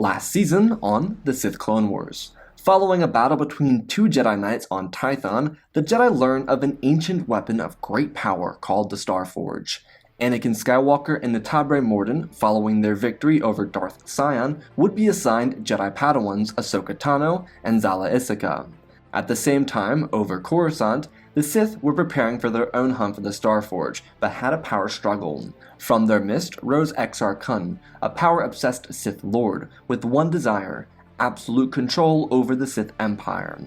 Last season on the Sith Clone Wars. Following a battle between two Jedi Knights on Tython, the Jedi learn of an ancient weapon of great power called the Starforge. Anakin Skywalker and Natabre Morden, following their victory over Darth Sion, would be assigned Jedi Padawans Ahsoka Tano and Zala Issaka. At the same time, over Coruscant, the Sith were preparing for their own hunt for the Starforge, but had a power struggle. From their midst rose Exar, a power-obsessed Sith Lord, with one desire: absolute control over the Sith Empire.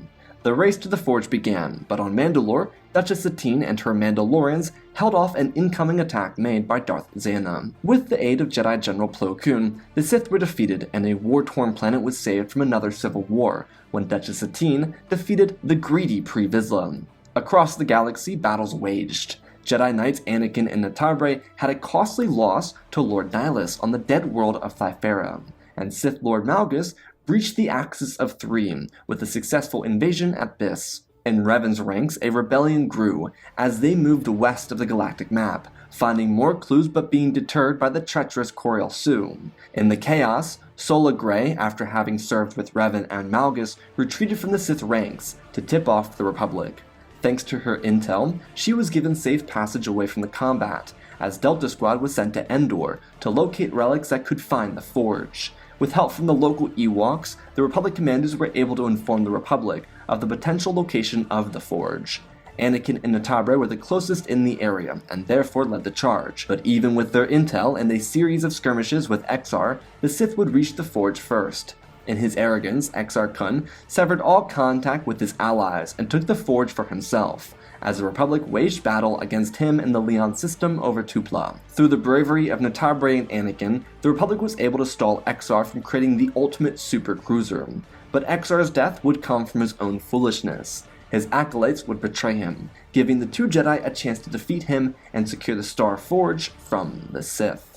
The race to the Forge began, but on Mandalore, Duchess Satine and her Mandalorians held off an incoming attack made by Darth Xana. With the aid of Jedi General Plo Koon, the Sith were defeated and a war-torn planet was saved from another civil war, when Duchess Satine defeated the greedy Pre Vizsla. Across the galaxy, battles waged. Jedi Knights Anakin and Natabre had a costly loss to Lord Nihilus on the dead world of Thyfera, and Sith Lord Malgus breached the Axis of Three with a successful invasion at Biss. In Revan's ranks, a rebellion grew as they moved west of the galactic map, finding more clues but being deterred by the treacherous Coriel Sue. In the chaos, Sola Grey, after having served with Revan and Malgus, retreated from the Sith ranks to tip off the Republic. Thanks to her intel, she was given safe passage away from the combat, as Delta Squad was sent to Endor to locate relics that could find the Forge. With help from the local Ewoks, the Republic commanders were able to inform the Republic of the potential location of the Forge. Anakin and Natabre were the closest in the area, and therefore led the charge. But even with their intel and a series of skirmishes with Exar, the Sith would reach the Forge first. In his arrogance, Exar severed all contact with his allies and took the Forge for himself, as the Republic waged battle against him and the Leon system over Tupla. Through the bravery of Natabre and Anakin, the Republic was able to stall Exar from creating the ultimate super cruiser. But Exar's death would come from his own foolishness. His acolytes would betray him, giving the two Jedi a chance to defeat him and secure the Star Forge from the Sith.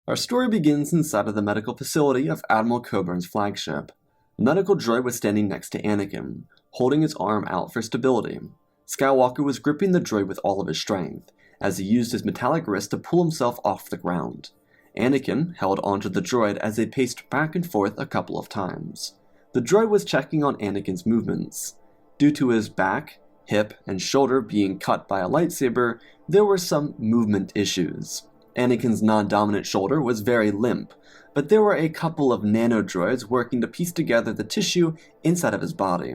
Our story begins inside of the medical facility of Admiral Coburn's flagship. The medical droid was standing next to Anakin, holding his arm out for stability. Skywalker was gripping the droid with all of his strength, as he used his metallic wrist to pull himself off the ground. Anakin held onto the droid as they paced back and forth a couple of times. The droid was checking on Anakin's movements. Due to his back, hip, and shoulder being cut by a lightsaber, there were some movement issues. Anakin's non-dominant shoulder was very limp, but there were a couple of nanodroids working to piece together the tissue inside of his body.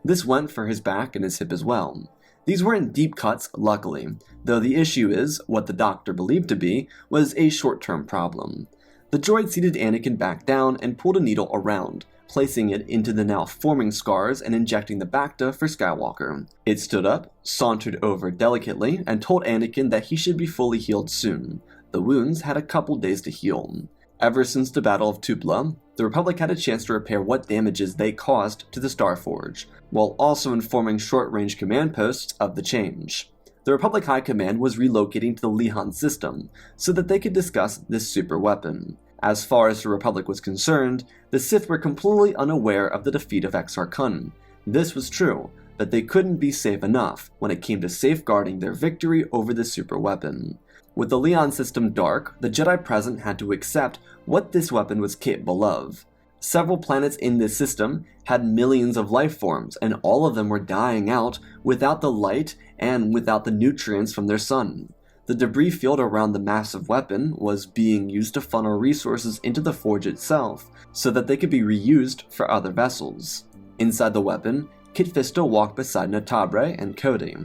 This went for his back and his hip as well. These weren't deep cuts, luckily, though the issue is, what the doctor believed to be, was a short-term problem. The droid seated Anakin back down and pulled a needle around, placing it into the now forming scars and injecting the Bacta for Skywalker. It stood up, sauntered over delicately, and told Anakin that he should be fully healed soon. The wounds had a couple days to heal. Ever since the Battle of Tupla, the Republic had a chance to repair what damages they caused to the Starforge, while also informing short-range command posts of the change. The Republic High Command was relocating to the Leon system, so that they could discuss this super weapon. As far as the Republic was concerned, the Sith were completely unaware of the defeat of Exar. This was true, but they couldn't be safe enough when it came to safeguarding their victory over the super weapon. With the Leon system dark, the Jedi present had to accept what this weapon was capable of. Several planets in this system had millions of life forms, and all of them were dying out without the light and without the nutrients from their sun. The debris field around the massive weapon was being used to funnel resources into the Forge itself, so that they could be reused for other vessels. Inside the weapon, Kit Fisto walked beside Natabre and Cody.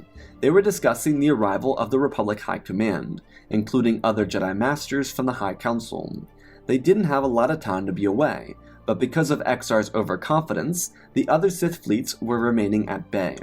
They were discussing the arrival of the Republic High Command, including other Jedi Masters from the High Council. They didn't have a lot of time to be away, but because of Exar's overconfidence, the other Sith fleets were remaining at bay.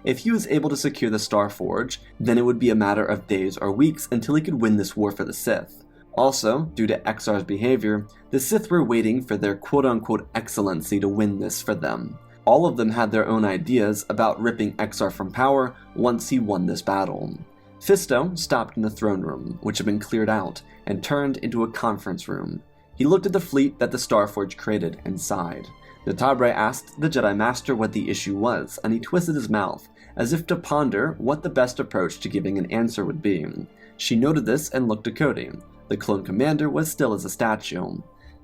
If he was able to secure the Starforge, then it would be a matter of days or weeks until he could win this war for the Sith. Also, due to Exar's behavior, the Sith were waiting for their quote-unquote excellency to win this for them. All of them had their own ideas about ripping Exar from power once he won this battle. Fisto stopped in the throne room, which had been cleared out, and turned into a conference room. He looked at the fleet that the Starforge created and sighed. Natabre asked the Jedi Master what the issue was, and he twisted his mouth, as if to ponder what the best approach to giving an answer would be. She noted this and looked at Cody. The clone commander was still as a statue.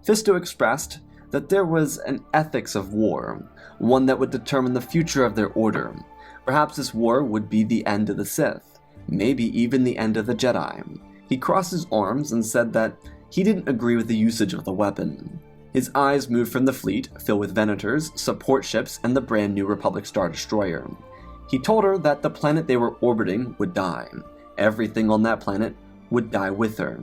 Fisto expressed that there was an ethics of war, one that would determine the future of their order. Perhaps this war would be the end of the Sith, maybe even the end of the Jedi. He crossed his arms and said that he didn't agree with the usage of the weapon. His eyes moved from the fleet, filled with Venators, support ships, and the brand new Republic Star Destroyer. He told her that the planet they were orbiting would die. Everything on that planet would die with her.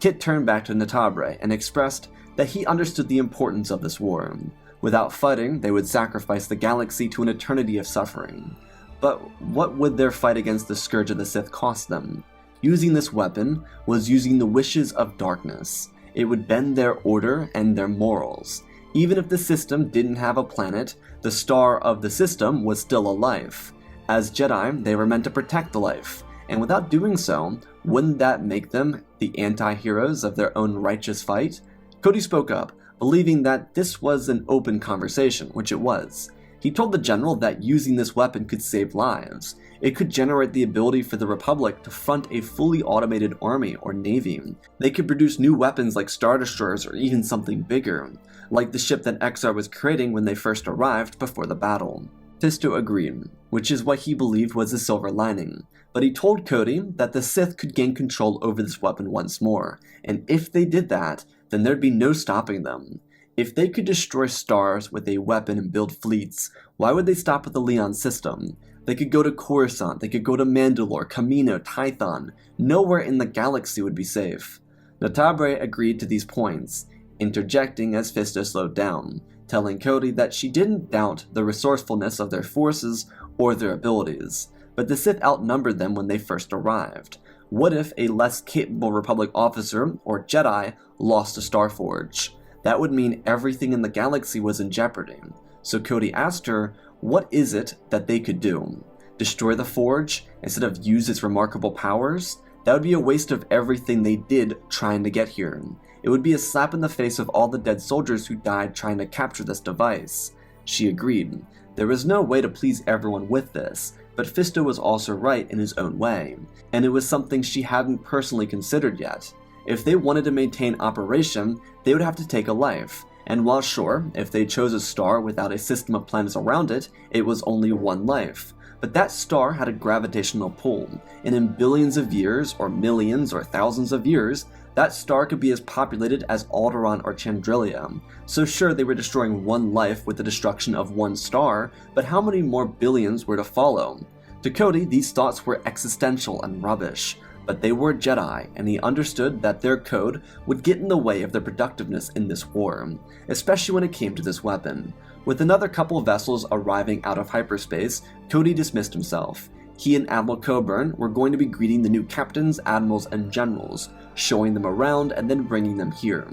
Kit turned back to Natabre and expressed that he understood the importance of this war. Without fighting, they would sacrifice the galaxy to an eternity of suffering. But what would their fight against the Scourge of the Sith cost them? Using this weapon was using the wishes of darkness. It would bend their order and their morals. Even if the system didn't have a planet, the star of the system was still a life. As Jedi, they were meant to protect the life, and without doing so, wouldn't that make them the anti-heroes of their own righteous fight? Cody spoke up, believing that this was an open conversation, which it was. He told the general that using this weapon could save lives. It could generate the ability for the Republic to front a fully automated army or navy. They could produce new weapons like Star Destroyers or even something bigger, like the ship that Exar was creating when they first arrived before the battle. Fisto agreed, which is what he believed was the silver lining, but he told Cody that the Sith could gain control over this weapon once more, and if they did that, then there'd be no stopping them. If they could destroy stars with a weapon and build fleets, why would they stop with the Leon system? They could go to Coruscant, they could go to Mandalore, Kamino, Tython. Nowhere in the galaxy would be safe. Natabre agreed to these points, interjecting as Fisto slowed down, telling Cody that she didn't doubt the resourcefulness of their forces or their abilities, but the Sith outnumbered them when they first arrived. What if a less capable Republic officer or Jedi lost a Starforge? That would mean everything in the galaxy was in jeopardy. So Cody asked her, what is it that they could do? Destroy the Forge instead of use its remarkable powers? That would be a waste of everything they did trying to get here. It would be a slap in the face of all the dead soldiers who died trying to capture this device. She agreed. There was no way to please everyone with this, but Fisto was also right in his own way, and it was something she hadn't personally considered yet. If they wanted to maintain operation, they would have to take a life, and while sure, if they chose a star without a system of planets around it, it was only one life. But that star had a gravitational pull, and in billions of years, or millions, or thousands of years, that star could be as populated as Alderaan or Chandrilia. So sure, they were destroying one life with the destruction of one star, but how many more billions were to follow? To Cody, these thoughts were existential and rubbish, but they were Jedi, and he understood that their code would get in the way of their productiveness in this war, especially when it came to this weapon. With another couple of vessels arriving out of hyperspace, Cody dismissed himself. He and Admiral Coburn were going to be greeting the new captains, admirals, and generals, showing them around and then bringing them here.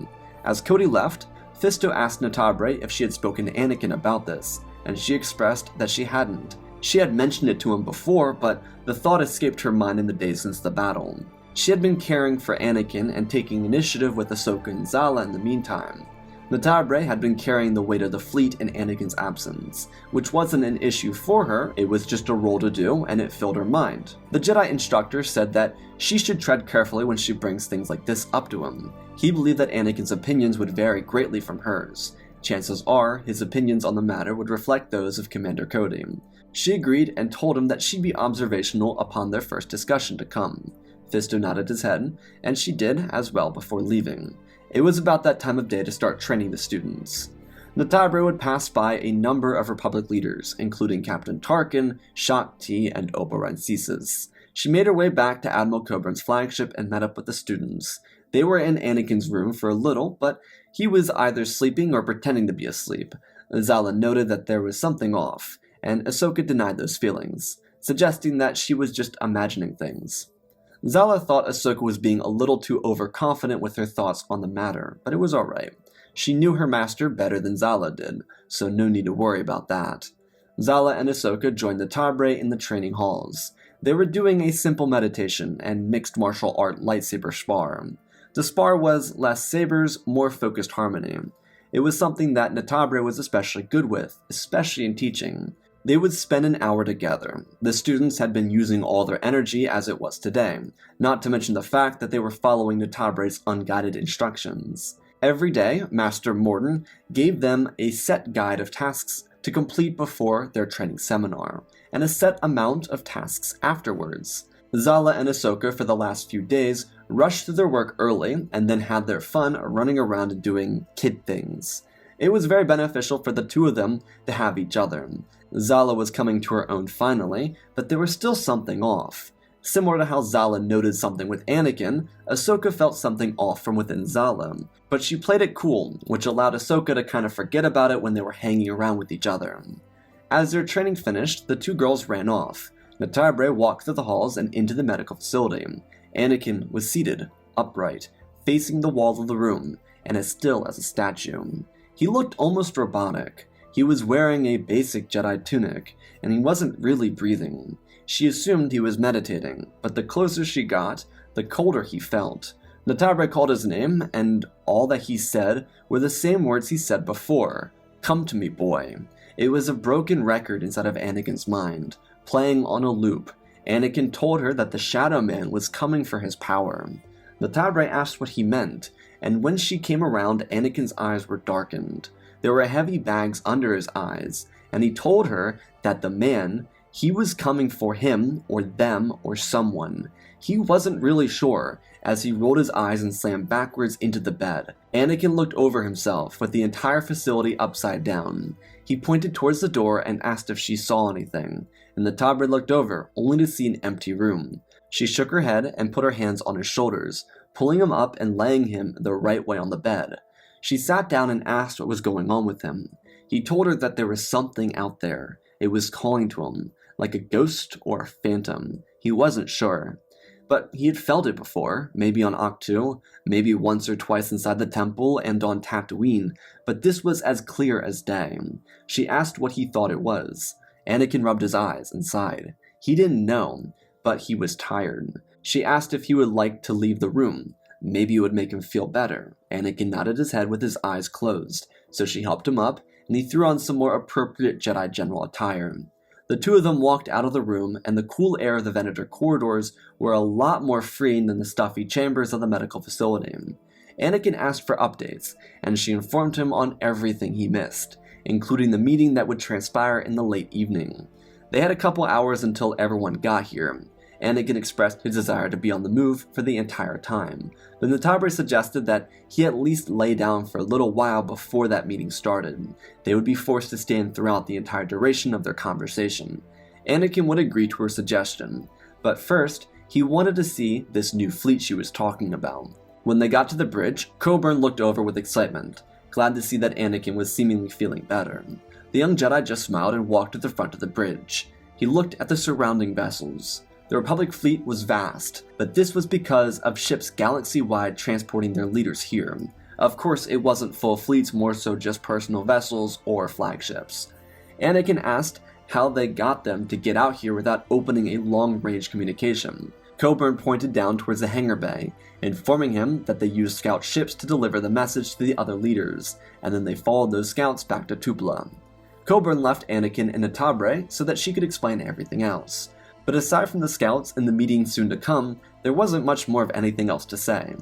As Cody left, Fisto asked Natabre if she had spoken to Anakin about this, and she expressed that she hadn't. She had mentioned it to him before, but the thought escaped her mind in the days since the battle. She had been caring for Anakin and taking initiative with Ahsoka and Zala in the meantime. Natabre had been carrying the weight of the fleet in Anakin's absence, which wasn't an issue for her, it was just a role to do, and it filled her mind. The Jedi instructor said that she should tread carefully when she brings things like this up to him. He believed that Anakin's opinions would vary greatly from hers. Chances are, his opinions on the matter would reflect those of Commander Cody. She agreed and told him that she'd be observational upon their first discussion to come. Fisto nodded his head, and she did as well before leaving. It was about that time of day to start training the students. Natabre would pass by a number of Republic leaders, including Captain Tarkin, Shak Ti, and Oba Rancisis. She made her way back to Admiral Coburn's flagship and met up with the students. They were in Anakin's room for a little, but he was either sleeping or pretending to be asleep. Zala noted that there was something off, and Ahsoka denied those feelings, suggesting that she was just imagining things. Zala thought Ahsoka was being a little too overconfident with her thoughts on the matter, but it was alright. She knew her master better than Zala did, so no need to worry about that. Zala and Ahsoka joined the Tabre in the training halls. They were doing a simple meditation and mixed martial art lightsaber spar. The spar was less sabers, more focused harmony. It was something that Natabre was especially good with, especially in teaching. They would spend an hour together. The students had been using all their energy as it was today, not to mention the fact that they were following Natabre's unguided instructions. Every day, Master Morden gave them a set guide of tasks to complete before their training seminar, and a set amount of tasks afterwards. Zala and Ahsoka for the last few days rushed through their work early and then had their fun running around and doing kid things. It was very beneficial for the two of them to have each other. Zala was coming to her own finally, but there was still something off. Similar to how Zala noted something with Anakin, Ahsoka felt something off from within Zala, but she played it cool, which allowed Ahsoka to kind of forget about it when they were hanging around with each other. As their training finished, the two girls ran off. Natabre walked through the halls and into the medical facility. Anakin was seated, upright, facing the wall of the room, and as still as a statue. He looked almost robotic. He was wearing a basic Jedi tunic, and he wasn't really breathing. She assumed he was meditating, but the closer she got, the colder he felt. Natabre called his name, and all that he said were the same words he said before. "Come to me, boy." It was a broken record inside of Anakin's mind, playing on a loop. Anakin told her that the Shadow Man was coming for his power. Natabre asked what he meant, and when she came around, Anakin's eyes were darkened. There were heavy bags under his eyes, and he told her that the man, he was coming for him, or them, or someone. He wasn't really sure, as he rolled his eyes and slammed backwards into the bed. Anakin looked over himself, with the entire facility upside down. He pointed towards the door and asked if she saw anything, and the Tabre looked over, only to see an empty room. She shook her head and put her hands on his shoulders, pulling him up and laying him the right way on the bed. She sat down and asked what was going on with him. He told her that there was something out there. It was calling to him, like a ghost or a phantom. He wasn't sure. But he had felt it before, maybe on Ahch-To, maybe once or twice inside the temple and on Tatooine, but this was as clear as day. She asked what he thought it was. Anakin rubbed his eyes and sighed. He didn't know, but he was tired. She asked if he would like to leave the room. Maybe it would make him feel better. Anakin nodded his head with his eyes closed, so she helped him up, and he threw on some more appropriate Jedi General attire. The two of them walked out of the room, and the cool air of the Venator corridors were a lot more freeing than the stuffy chambers of the medical facility. Anakin asked for updates, and she informed him on everything he missed, including the meeting that would transpire in the late evening. They had a couple hours until everyone got here. Anakin expressed his desire to be on the move for the entire time, but Natabre suggested that he at least lay down for a little while before that meeting started. They would be forced to stand throughout the entire duration of their conversation. Anakin would agree to her suggestion, but first, he wanted to see this new fleet she was talking about. When they got to the bridge, Coburn looked over with excitement, glad to see that Anakin was seemingly feeling better. The young Jedi just smiled and walked to the front of the bridge. He looked at the surrounding vessels. The Republic fleet was vast, but this was because of ships galaxy-wide transporting their leaders here. Of course, it wasn't full fleets, more so just personal vessels or flagships. Anakin asked how they got them to get out here without opening a long-range communication. Coburn pointed down towards the hangar bay, informing him that they used scout ships to deliver the message to the other leaders, and then they followed those scouts back to Tupela. Coburn left Anakin and Natabre so that she could explain everything else. But aside from the scouts and the meeting soon to come, there wasn't much more of anything else to say.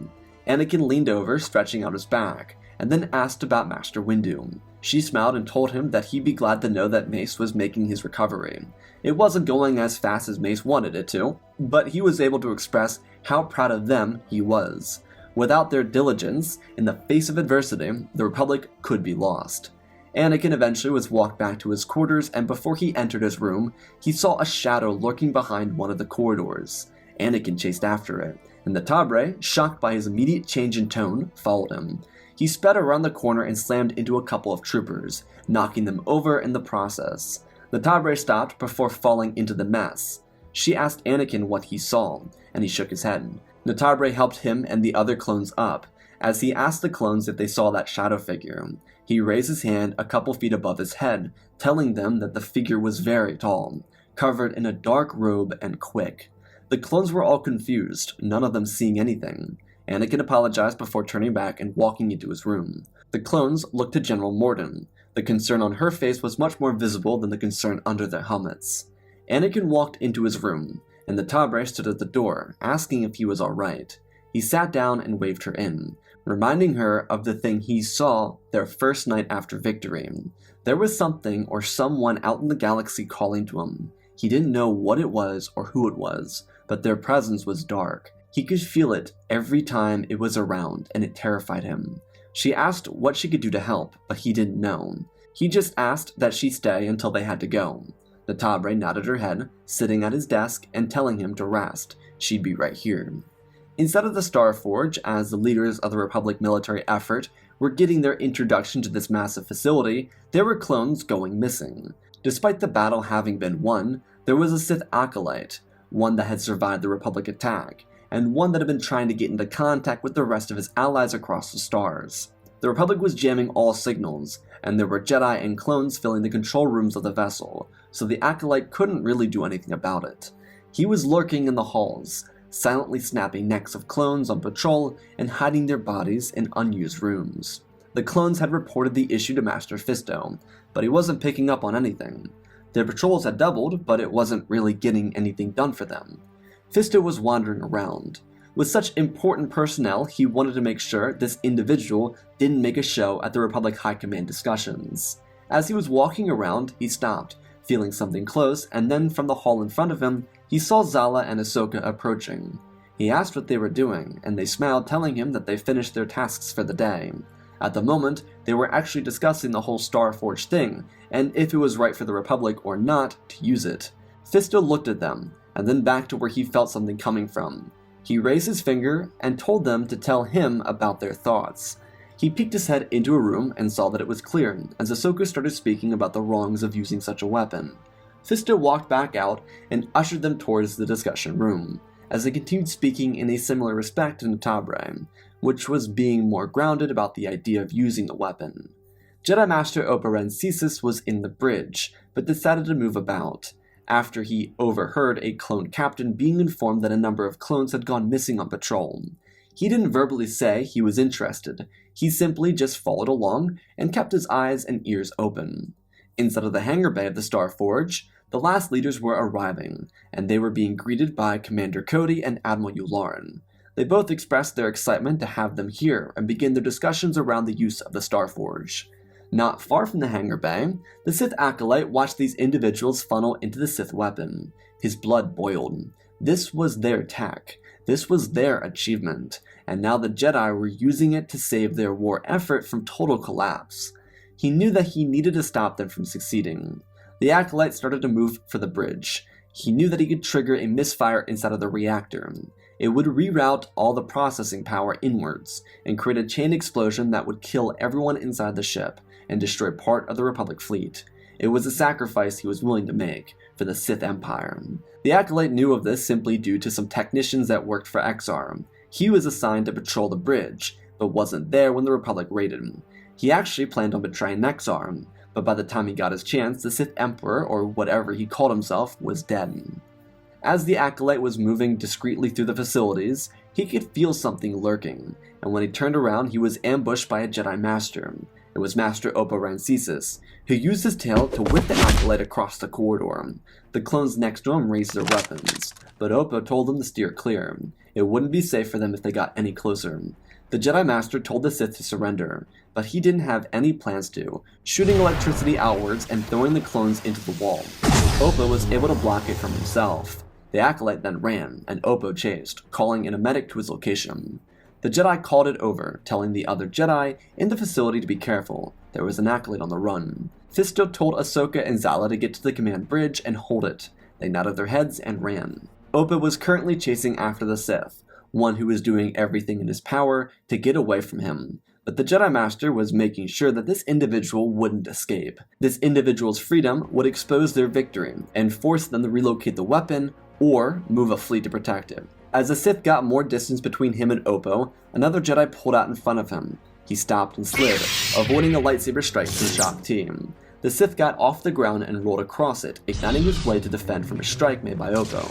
Anakin leaned over, stretching out his back, and then asked about Master Windu. She smiled and told him that he'd be glad to know that Mace was making his recovery. It wasn't going as fast as Mace wanted it to, but he was able to express how proud of them he was. Without their diligence, in the face of adversity, the Republic could be lost. Anakin eventually was walked back to his quarters, and before he entered his room, he saw a shadow lurking behind one of the corridors. Anakin chased after it, and the Tabre, shocked by his immediate change in tone, followed him. He sped around the corner and slammed into a couple of troopers, knocking them over in the process. The Tabre stopped before falling into the mess. She asked Anakin what he saw, and he shook his head. Natabre helped him and the other clones up. As he asked the clones if they saw that shadow figure, he raised his hand a couple feet above his head, telling them that the figure was very tall, covered in a dark robe and quick. The clones were all confused, none of them seeing anything. Anakin apologized before turning back and walking into his room. The clones looked to General Morden. The concern on her face was much more visible than the concern under their helmets. Anakin walked into his room, and the Tabre stood at the door, asking if he was alright. He sat down and waved her in, reminding her of the thing he saw their first night after victory. There was something or someone out in the galaxy calling to him. He didn't know what it was or who it was, but their presence was dark. He could feel it every time it was around, and it terrified him. She asked what she could do to help, but he didn't know. He just asked that she stay until they had to go. The Tabre nodded her head, sitting at his desk and telling him to rest. She'd be right here. Inside of the Star Forge, as the leaders of the Republic military effort were getting their introduction to this massive facility, there were clones going missing. Despite the battle having been won, there was a Sith acolyte, one that had survived the Republic attack, and one that had been trying to get into contact with the rest of his allies across the stars. The Republic was jamming all signals, and there were Jedi and clones filling the control rooms of the vessel, so the acolyte couldn't really do anything about it. He was lurking in the halls, silently snapping necks of clones on patrol and hiding their bodies in unused rooms. The clones had reported the issue to Master Fisto, but he wasn't picking up on anything. Their patrols had doubled, but it wasn't really getting anything done for them. Fisto was wandering around. With such important personnel, he wanted to make sure this individual didn't make a show at the Republic High Command discussions. As he was walking around, he stopped, feeling something close, and then from the hall in front of him, he saw Zala and Ahsoka approaching. He asked what they were doing, and they smiled, telling him that they finished their tasks for the day. At the moment, they were actually discussing the whole Star Forge thing, and if it was right for the Republic or not to use it. Fisto looked at them, and then back to where he felt something coming from. He raised his finger and told them to tell him about their thoughts. He peeked his head into a room and saw that it was clear, as Ahsoka started speaking about the wrongs of using such a weapon. Fisto walked back out and ushered them towards the discussion room, as they continued speaking in a similar respect to Tabre, which was being more grounded about the idea of using the weapon. Jedi Master Operancisis was in the bridge, but decided to move about, after he overheard a clone captain being informed that a number of clones had gone missing on patrol. He didn't verbally say he was interested, he simply just followed along and kept his eyes and ears open. Inside of the hangar bay of the Star Forge, the last leaders were arriving, and they were being greeted by Commander Cody and Admiral Yularen. They both expressed their excitement to have them here and begin their discussions around the use of the Star Forge. Not far from the hangar bay, the Sith acolyte watched these individuals funnel into the Sith weapon. His blood boiled. This was their tech. This was their achievement, and now the Jedi were using it to save their war effort from total collapse. He knew that he needed to stop them from succeeding. The acolyte started to move for the bridge. He knew that he could trigger a misfire inside of the reactor. It would reroute all the processing power inwards, and create a chain explosion that would kill everyone inside the ship, and destroy part of the Republic fleet. It was a sacrifice he was willing to make for the Sith Empire. The acolyte knew of this simply due to some technicians that worked for Exar. He was assigned to patrol the bridge, but wasn't there when the Republic raided him. He actually planned on betraying Exar, but by the time he got his chance, the Sith Emperor, or whatever he called himself, was dead. As the acolyte was moving discreetly through the facilities, he could feel something lurking, and when he turned around, he was ambushed by a Jedi Master. It was Master Operancisis, who used his tail to whip the acolyte across the corridor. The clones next to him raised their weapons, but Oppo told them to steer clear. It wouldn't be safe for them if they got any closer. The Jedi Master told the Sith to surrender, but he didn't have any plans to, shooting electricity outwards and throwing the clones into the wall. Oppo was able to block it from himself. The acolyte then ran, and Oppo chased, calling in a medic to his location. The Jedi called it over, telling the other Jedi in the facility to be careful. There was an acolyte on the run. Fisto told Ahsoka and Zala to get to the command bridge and hold it. They nodded their heads and ran. Oppo was currently chasing after the Sith, one who was doing everything in his power to get away from him. But the Jedi Master was making sure that this individual wouldn't escape. This individual's freedom would expose their victory and force them to relocate the weapon or move a fleet to protect it. As the Sith got more distance between him and Oppo, another Jedi pulled out in front of him. He stopped and slid, avoiding the lightsaber strike from Shaak Ti. The Sith got off the ground and rolled across it, igniting his blade to defend from a strike made by Oppo.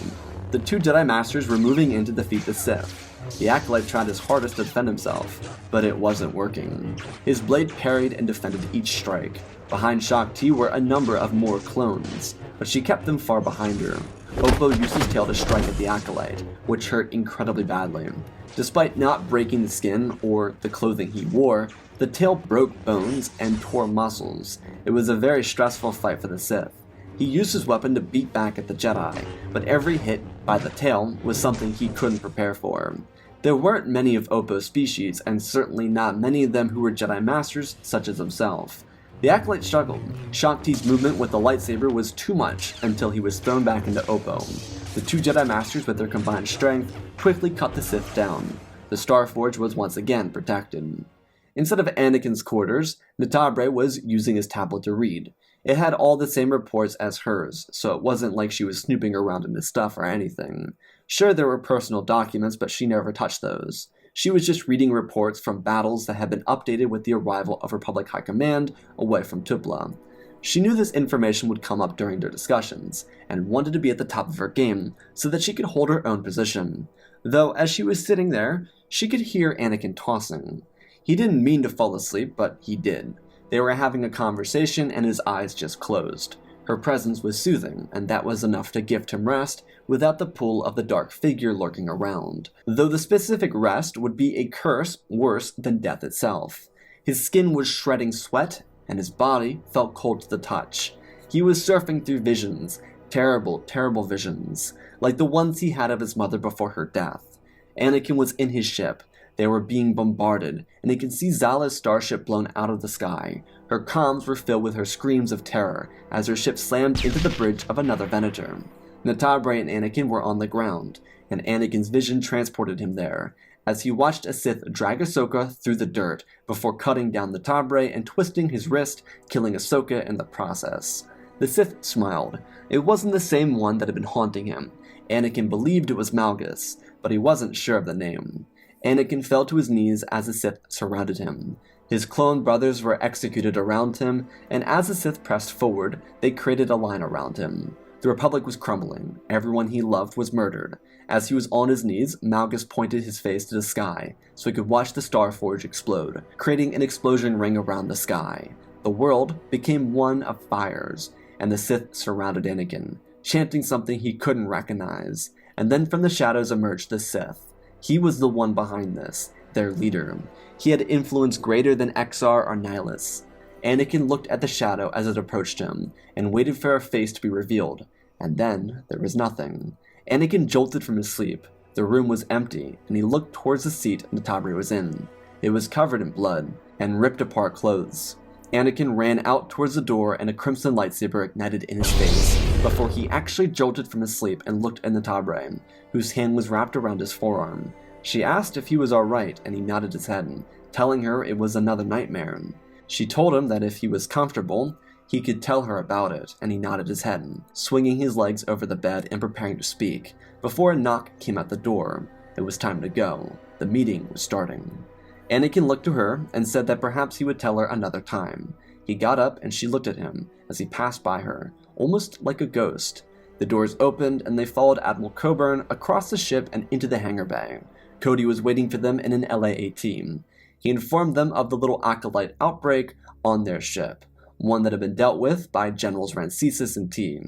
The two Jedi Masters were moving in to defeat the Sith. The Acolyte tried his hardest to defend himself, but it wasn't working. His blade parried and defended each strike. Behind Shaak Ti were a number of more clones, but she kept them far behind her. Oppo used his tail to strike at the Acolyte, which hurt incredibly badly. Despite not breaking the skin or the clothing he wore, the tail broke bones and tore muscles. It was a very stressful fight for the Sith. He used his weapon to beat back at the Jedi, but every hit by the tail was something he couldn't prepare for. There weren't many of Oppo's species, and certainly not many of them who were Jedi Masters such as himself. The Acolyte struggled. Shaak Ti's movement with the lightsaber was too much until he was thrown back into Oppo. The two Jedi Masters, with their combined strength, quickly cut the Sith down. The Starforge was once again protected. Instead of Anakin's quarters, Natabre was using his tablet to read. It had all the same reports as hers, so it wasn't like she was snooping around in his stuff or anything. Sure, there were personal documents, but she never touched those. She was just reading reports from battles that had been updated with the arrival of Republic High Command away from Tupla. She knew this information would come up during their discussions, and wanted to be at the top of her game so that she could hold her own position. Though, as she was sitting there, she could hear Anakin tossing. He didn't mean to fall asleep, but he did. They were having a conversation and his eyes just closed. Her presence was soothing, and that was enough to gift him rest without the pull of the dark figure lurking around. Though the specific rest would be a curse worse than death itself. His skin was shredding sweat, and his body felt cold to the touch. He was surfing through visions, terrible, terrible visions, like the ones he had of his mother before her death. Anakin was in his ship. They were being bombarded, and he could see Zala's starship blown out of the sky. Her comms were filled with her screams of terror as her ship slammed into the bridge of another Venator. Natabre and Anakin were on the ground, and Anakin's vision transported him there, as he watched a Sith drag Ahsoka through the dirt before cutting down Natabre and twisting his wrist, killing Ahsoka in the process. The Sith smiled. It wasn't the same one that had been haunting him. Anakin believed it was Malgus, but he wasn't sure of the name. Anakin fell to his knees as the Sith surrounded him. His clone brothers were executed around him, and as the Sith pressed forward, they created a line around him. The Republic was crumbling. Everyone he loved was murdered. As he was on his knees, Malgus pointed his face to the sky, so he could watch the Starforge explode, creating an explosion ring around the sky. The world became one of fires, and the Sith surrounded Anakin, chanting something he couldn't recognize. And then from the shadows emerged the Sith. He was the one behind this, their leader. He had influence greater than Exar or Nihilus. Anakin looked at the shadow as it approached him, and waited for a face to be revealed. And then there was nothing. Anakin jolted from his sleep. The room was empty, and he looked towards the seat Natabre was in. It was covered in blood, and ripped apart clothes. Anakin ran out towards the door, and a crimson lightsaber ignited in his face, before he actually jolted from his sleep and looked at Natabre, whose hand was wrapped around his forearm. She asked if he was alright, and he nodded his head, telling her it was another nightmare. She told him that if he was comfortable, he could tell her about it, and he nodded his head, swinging his legs over the bed and preparing to speak, before a knock came at the door. It was time to go. The meeting was starting. Anakin looked to her and said that perhaps he would tell her another time. He got up and she looked at him as he passed by her, almost like a ghost. The doors opened and they followed Admiral Coburn across the ship and into the hangar bay. Cody was waiting for them in an LA-AT. He informed them of the little acolyte outbreak on their ship, one that had been dealt with by Generals Rancisis and T.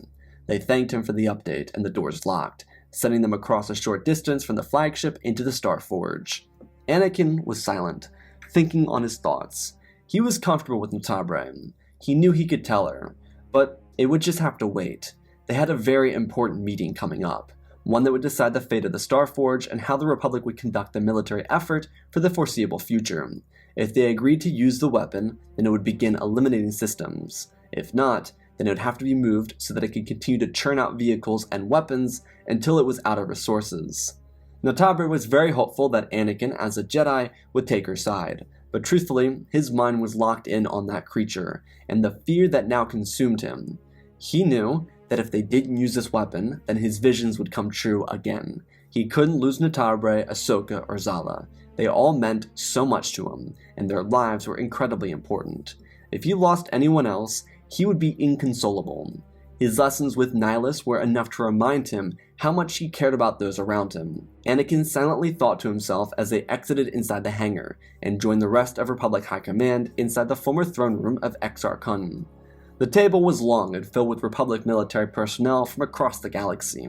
They thanked him for the update and the doors locked, sending them across a short distance from the flagship into the Starforge. Anakin was silent, thinking on his thoughts. He was comfortable with Natabre. He knew he could tell her, but it would just have to wait. They had a very important meeting coming up, one that would decide the fate of the Starforge and how the Republic would conduct the military effort for the foreseeable future. If they agreed to use the weapon, then it would begin eliminating systems. If not, then it would have to be moved so that it could continue to churn out vehicles and weapons until it was out of resources. Natabre was very hopeful that Anakin, as a Jedi, would take her side, but truthfully, his mind was locked in on that creature, and the fear that now consumed him. He knew that if they didn't use this weapon, then his visions would come true again. He couldn't lose Natabre, Ahsoka, or Zala. They all meant so much to him, and their lives were incredibly important. If he lost anyone else, he would be inconsolable. His lessons with Nihilus were enough to remind him how much he cared about those around him. Anakin silently thought to himself as they exited inside the hangar, and joined the rest of Republic High Command inside the former throne room of Exar. The table was long and filled with Republic military personnel from across the galaxy.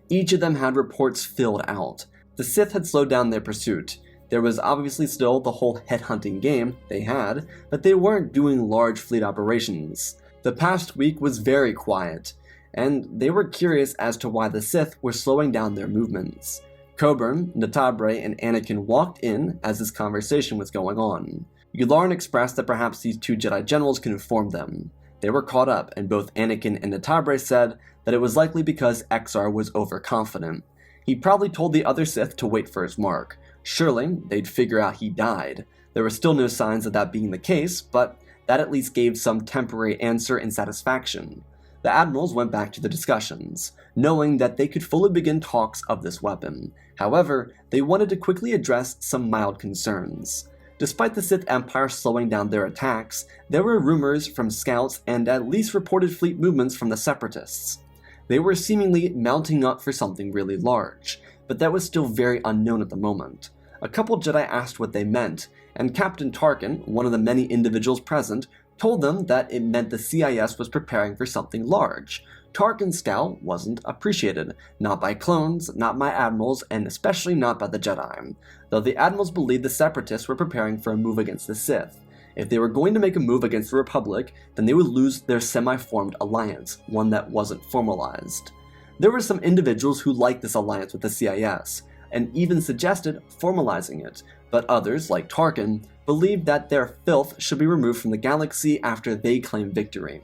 Each of them had reports filled out. The Sith had slowed down their pursuit. There was obviously still the whole headhunting game they had, but they weren't doing large fleet operations. The past week was very quiet, and they were curious as to why the Sith were slowing down their movements. Coburn, Natabre, and Anakin walked in as this conversation was going on. Yularen expressed that perhaps these two Jedi generals could inform them. They were caught up, and both Anakin and Natabre said that it was likely because Exar was overconfident. He probably told the other Sith to wait for his mark. Surely, they'd figure out he died. There were still no signs of that being the case, but that at least gave some temporary answer and satisfaction. The admirals went back to the discussions, knowing that they could fully begin talks of this weapon. However, they wanted to quickly address some mild concerns. Despite the Sith Empire slowing down their attacks, there were rumors from scouts and at least reported fleet movements from the Separatists. They were seemingly mounting up for something really large, but that was still very unknown at the moment. A couple Jedi asked what they meant, and Captain Tarkin, one of the many individuals present, told them that it meant the CIS was preparing for something large. Tarkin's scout wasn't appreciated, not by clones, not by admirals, and especially not by the Jedi, though the admirals believed the Separatists were preparing for a move against the Sith. If they were going to make a move against the Republic, then they would lose their semi-formed alliance, one that wasn't formalized. There were some individuals who liked this alliance with the CIS, and even suggested formalizing it, but others, like Tarkin, believed that their filth should be removed from the galaxy after they claimed victory.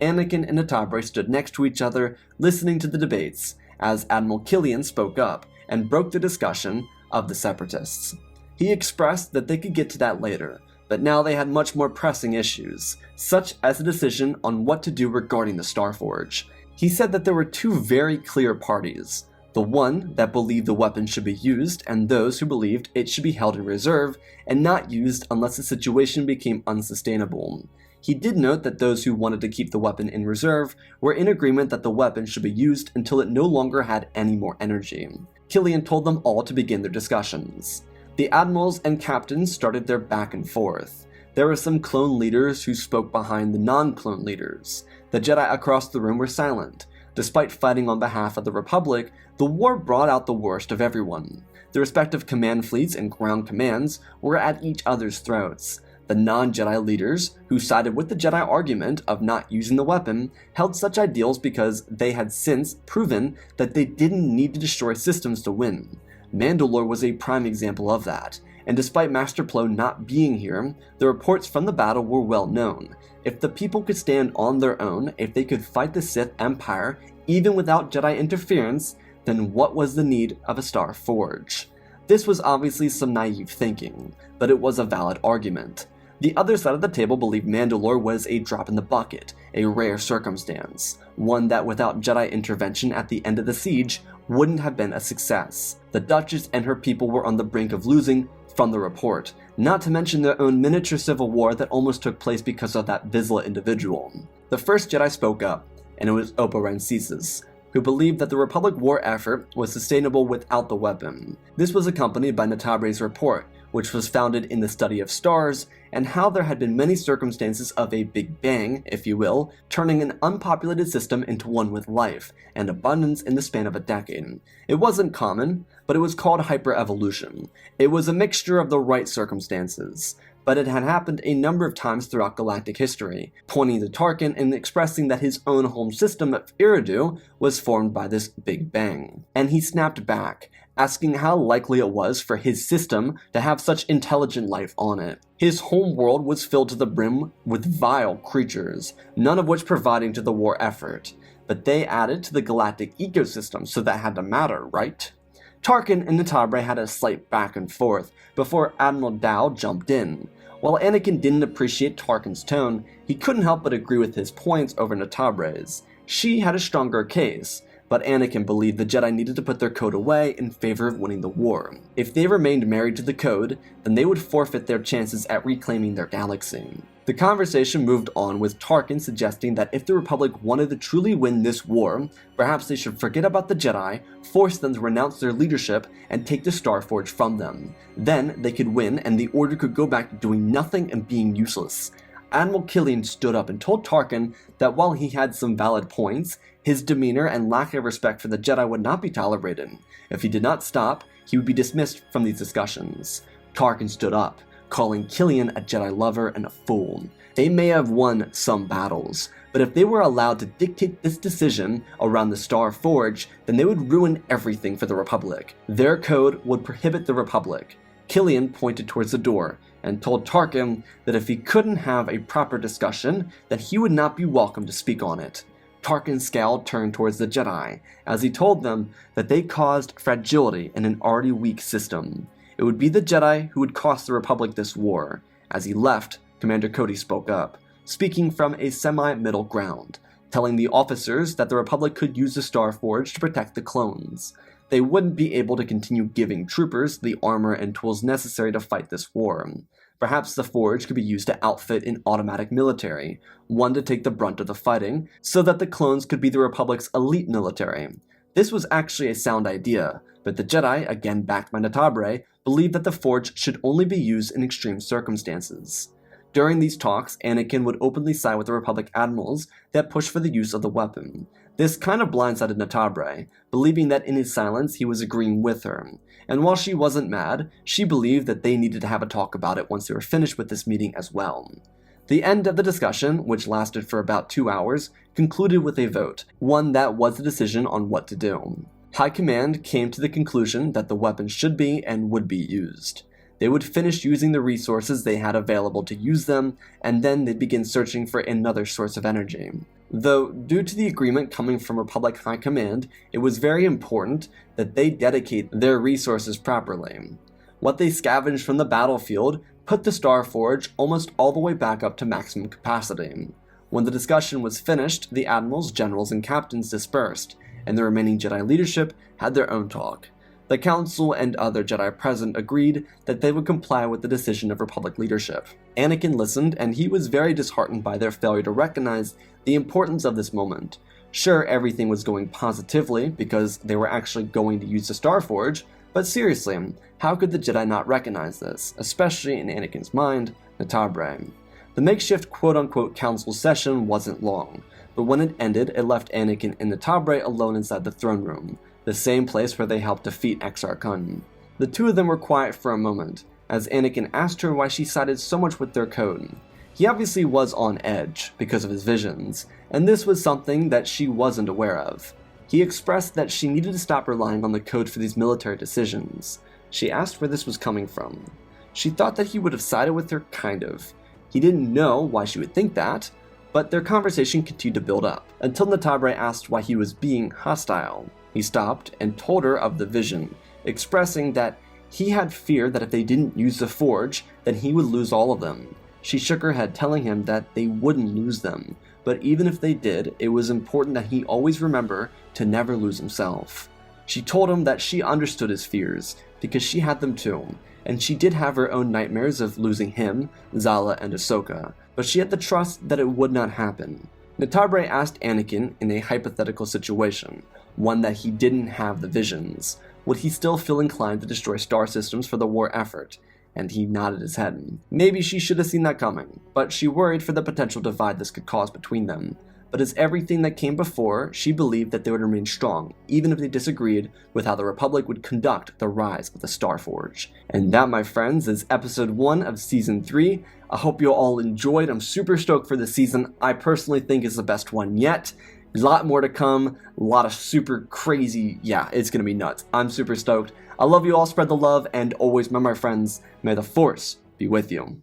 Anakin and Natabre stood next to each other, listening to the debates, as Admiral Killian spoke up and broke the discussion of the Separatists. He expressed that they could get to that later, but now they had much more pressing issues, such as a decision on what to do regarding the Starforge. He said that there were two very clear parties, the one that believed the weapon should be used, and those who believed it should be held in reserve and not used unless the situation became unsustainable. He did note that those who wanted to keep the weapon in reserve were in agreement that the weapon should be used until it no longer had any more energy. Killian told them all to begin their discussions. The admirals and captains started their back and forth. There were some clone leaders who spoke behind the non-clone leaders. The Jedi across the room were silent. Despite fighting on behalf of the Republic, the war brought out the worst of everyone. The respective command fleets and ground commands were at each other's throats. The non-Jedi leaders, who sided with the Jedi argument of not using the weapon, held such ideals because they had since proven that they didn't need to destroy systems to win. Mandalore was a prime example of that, and despite Master Plo not being here, the reports from the battle were well known. If the people could stand on their own, if they could fight the Sith Empire, even without Jedi interference, then what was the need of a Star Forge? This was obviously some naive thinking, but it was a valid argument. The other side of the table believed Mandalore was a drop in the bucket, a rare circumstance, one that without Jedi intervention at the end of the siege wouldn't have been a success. The Duchess and her people were on the brink of losing from the report, not to mention their own miniature civil war that almost took place because of that Vizsla individual. The first Jedi spoke up, and it was Oppo Rancisis, who believed that the Republic war effort was sustainable without the weapon. This was accompanied by Natabre's report, which was founded in the study of stars, and how there had been many circumstances of a Big Bang, if you will, turning an unpopulated system into one with life and abundance in the span of a decade. It wasn't common, but it was called hyper-evolution. It was a mixture of the right circumstances, but it had happened a number of times throughout galactic history, pointing to Tarkin and expressing that his own home system of Eridu was formed by this Big Bang. And he snapped back, asking how likely it was for his system to have such intelligent life on it. His home world was filled to the brim with vile creatures, none of which providing to the war effort, but they added to the galactic ecosystem, so that had to matter, right? Tarkin and Natabre had a slight back and forth before Admiral Dao jumped in. While Anakin didn't appreciate Tarkin's tone, he couldn't help but agree with his points over Natabre's. She had a stronger case, but Anakin believed the Jedi needed to put their code away in favor of winning the war. If they remained married to the code, then they would forfeit their chances at reclaiming their galaxy. The conversation moved on with Tarkin suggesting that if the Republic wanted to truly win this war, perhaps they should forget about the Jedi, force them to renounce their leadership, and take the Starforge from them. Then they could win and the Order could go back to doing nothing and being useless. Admiral Killian stood up and told Tarkin that while he had some valid points, his demeanor and lack of respect for the Jedi would not be tolerated. If he did not stop, he would be dismissed from these discussions. Tarkin stood up, calling Killian a Jedi lover and a fool. They may have won some battles, but if they were allowed to dictate this decision around the Star Forge, then they would ruin everything for the Republic. Their code would prohibit the Republic. Killian pointed towards the door and told Tarkin that if he couldn't have a proper discussion, that he would not be welcome to speak on it. Tarkin's scowl turned towards the Jedi, as he told them that they caused fragility in an already weak system. It would be the Jedi who would cost the Republic this war. As he left, Commander Cody spoke up, speaking from a semi-middle ground, telling the officers that the Republic could use the Starforge to protect the clones. They wouldn't be able to continue giving troopers the armor and tools necessary to fight this war. Perhaps the Forge could be used to outfit an automatic military, one to take the brunt of the fighting, so that the clones could be the Republic's elite military. This was actually a sound idea, but the Jedi, again backed by Natabre, believed that the Forge should only be used in extreme circumstances. During these talks, Anakin would openly side with the Republic admirals that pushed for the use of the weapon. This kind of blindsided Natabre, believing that in his silence he was agreeing with her. And while she wasn't mad, she believed that they needed to have a talk about it once they were finished with this meeting as well. The end of the discussion, which lasted for about 2 hours, concluded with a vote, one that was a decision on what to do. High Command came to the conclusion that the weapon should be and would be used. They would finish using the resources they had available to use them, and then they'd begin searching for another source of energy. Though, due to the agreement coming from Republic High Command, it was very important that they dedicate their resources properly. What they scavenged from the battlefield put the Starforge almost all the way back up to maximum capacity. When the discussion was finished, the admirals, generals, and captains dispersed, and the remaining Jedi leadership had their own talk. The Council and other Jedi present agreed that they would comply with the decision of Republic leadership. Anakin listened, and he was very disheartened by their failure to recognize the importance of this moment. Sure, everything was going positively, because they were actually going to use the Starforge, but seriously, how could the Jedi not recognize this, especially in Anakin's mind, Natabre? The makeshift quote-unquote council session wasn't long, but when it ended, it left Anakin and Natabre alone inside the throne room, the same place where they helped defeat Exar. The two of them were quiet for a moment, as Anakin asked her why she sided so much with their code. He obviously was on edge because of his visions, and this was something that she wasn't aware of. He expressed that she needed to stop relying on the code for these military decisions. She asked where this was coming from. She thought that he would have sided with her, kind of. He didn't know why she would think that, but their conversation continued to build up, until Natabre asked why he was being hostile. He stopped and told her of the vision, expressing that he had fear that if they didn't use the Forge, then he would lose all of them. She shook her head, telling him that they wouldn't lose them, but even if they did, it was important that he always remember to never lose himself. She told him that she understood his fears, because she had them too, and she did have her own nightmares of losing him, Zala, and Ahsoka, but she had the trust that it would not happen. Natabre asked Anakin in a hypothetical situation, one that he didn't have the visions, would he still feel inclined to destroy star systems for the war effort, and he nodded his head. Maybe she should have seen that coming, but she worried for the potential divide this could cause between them. But as everything that came before, she believed that they would remain strong, even if they disagreed with how the Republic would conduct the rise of the Starforge. And that, my friends, is episode 1 of season 3. I hope you all enjoyed. I'm super stoked for this season. I personally think it's the best one yet. A lot more to come, a lot of super crazy, yeah, it's gonna be nuts. I'm super stoked. I love you all, spread the love, and always remember, my friends, may the Force be with you.